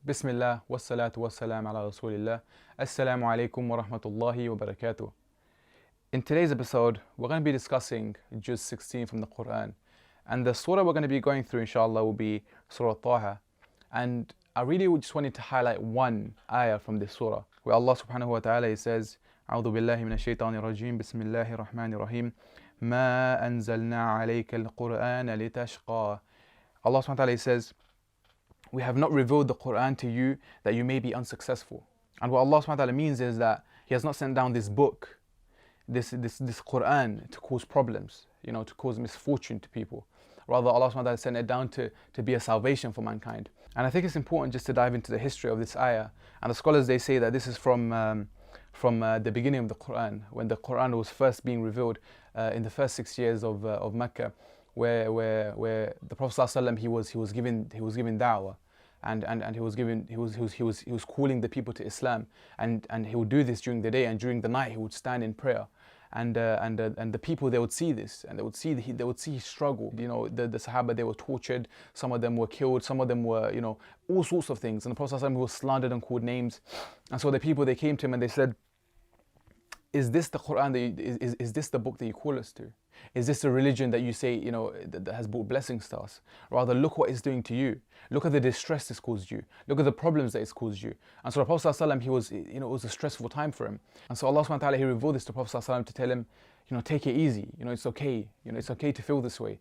Bismillah, wassalatu wassalam ala rasulillah. Assalamu alaikum wa rahmatullahi wa barakatuh. In today's episode, we're going to be discussing Juz 16 from the Quran. And the surah we're going to be going through, inshallah, will be Surah Taha. And I really just wanted to highlight one ayah from this surah, where Allah subhanahu wa ta'ala says, أعوذ بالله من الشيطان الرجيم بسم الله الرحمن الرحيم ما أنزلنا عليك القرآن لتشقى. Allah subhanahu wa ta'ala says, we have not revealed the Quran to you that you may be unsuccessful. And what Allah subhanahu wa ta'ala means is that He has not sent down this book, this Quran to cause problems, to cause misfortune to people. Rather, Allah subhanahu wa ta'ala sent it down to be a salvation for mankind. And I think it's important just to dive into the history of this ayah. And the scholars, they say that this is from the beginning of the Quran, when the Quran was first being revealed in the first 6 years of Mecca, where the Prophet ﷺ, he was given da'wah. And he was calling the people to Islam, and he would do this during the day, and during the night he would stand in prayer, and the people, they would see this, and they would see his struggle. The Sahaba, they were tortured, some of them were killed, some of them were all sorts of things, and the Prophet ﷺ was slandered and called names. And so the people, they came to him and they said, is this the Quran is this the book that you call us to? Is this the religion that you say, that has brought blessings to us? Rather, look what it's doing to you. Look at the distress it's caused you. Look at the problems that it's caused you. And so the Prophet ﷺ, it was a stressful time for him. And so Allah subhanahu wa ta'ala, He revealed this to the Prophet ﷺ to tell him, take it easy. It's okay. It's okay to feel this way.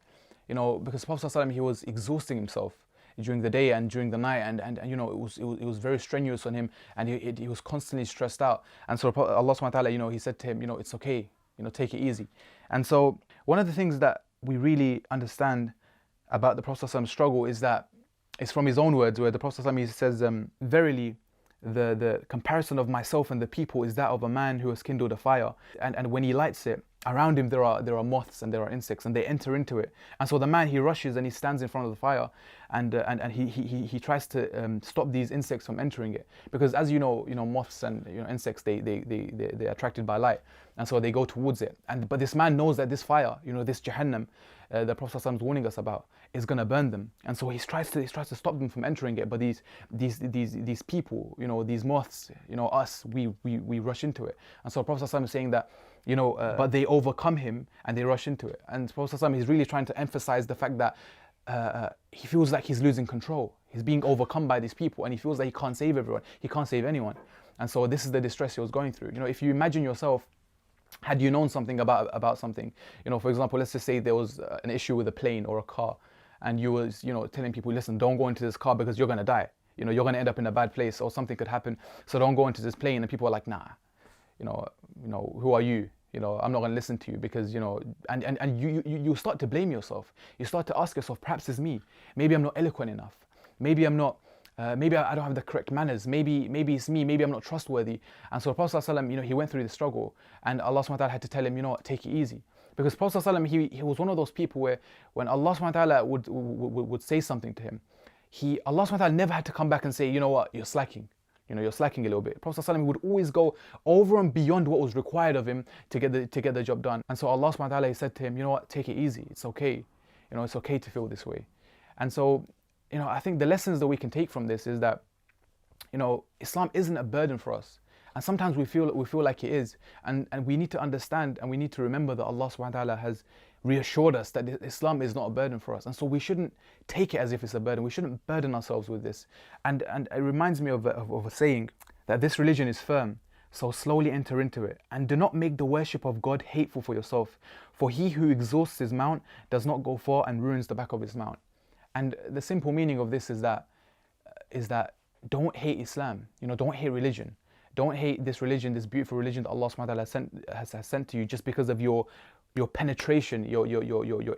Because the Prophet ﷺ, he was exhausting himself during the day and during the night, and it was very strenuous on him, and he was constantly stressed out. And so Allah subhanahu wa ta'ala, He said to him, it's okay, take it easy. And so one of the things that we really understand about the Prophet ﷺ's struggle is that it's from his own words, where the Prophet ﷺ, he says, verily the comparison of myself and the people is that of a man who has kindled a fire, and when he lights it, around him there are moths and there are insects, and they enter into it. And so the man, he rushes and he stands in front of the fire, and he tries to stop these insects from entering it, because as moths and insects, they're attracted by light, and so they go towards it. But this man knows that this fire, this Jahannam, the Prophet ﷺ is warning us about, is going to burn them. And so he tries to stop them from entering it. But these people, these moths, us, we rush into it. And so the Prophet ﷺ is saying that, but they overcome him and they rush into it. And the Prophet ﷺ is really trying to emphasize the fact that he feels like he's losing control. He's being overcome by these people, and he feels that he can't save everyone. He can't save anyone. And so this is the distress he was going through. If you imagine yourself, had you known something about something, for example, let's just say there was an issue with a plane or a car, and you was, telling people, listen, don't go into this car because you're going to die. You're going to end up in a bad place, or something could happen, so don't go into this plane. And people are like, nah, who are you? I'm not going to listen to you, because, and you start to blame yourself. You start to ask yourself, perhaps it's me. Maybe I'm not eloquent enough. Maybe I'm not, maybe I don't have the correct manners. Maybe it's me. Maybe I'm not trustworthy. And so the Prophet ﷺ, he went through the struggle, and Allah subhanahu wa ta'ala had to tell him, take it easy. Because Prophet ﷺ, he was one of those people where when Allah subhanahu wa ta'ala would say something to him, Allah subhanahu wa ta'ala never had to come back and say, you know what, you're slacking. You're slacking a little bit. Prophet ﷺ would always go over and beyond what was required of him to get the job done. And so Allah subhanahu wa ta'ala, He said to him, you know what, take it easy. It's okay. It's okay to feel this way. And so, I think the lessons that we can take from this is that, Islam isn't a burden for us. And sometimes we feel like it is. And we need to understand, and we need to remember that Allah subhanahu wa ta'ala has reassured us that Islam is not a burden for us. And so we shouldn't take it as if it's a burden. We shouldn't burden ourselves with this. And it reminds me of a saying, that this religion is firm, so slowly enter into it. And do not make the worship of God hateful for yourself. For he who exhausts his mount does not go far and ruins the back of his mount. And the simple meaning of this is that don't hate Islam. Don't hate religion. Don't hate this religion, this beautiful religion that Allah subhanahu wa ta'ala has sent to you, just because of your penetration, your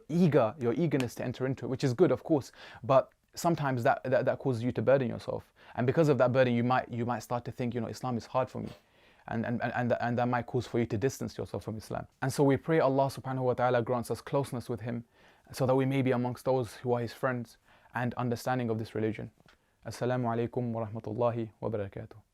eagerness to enter into it, which is good, of course. But sometimes that causes you to burden yourself, and because of that burden, you might start to think, Islam is hard for me, and that might cause for you to distance yourself from Islam. And so we pray Allah subhanahu wa ta'ala grants us closeness with Him, so that we may be amongst those who are His friends and understanding of this religion. Assalamu alaikum wa rahmatullahi wa barakatuh.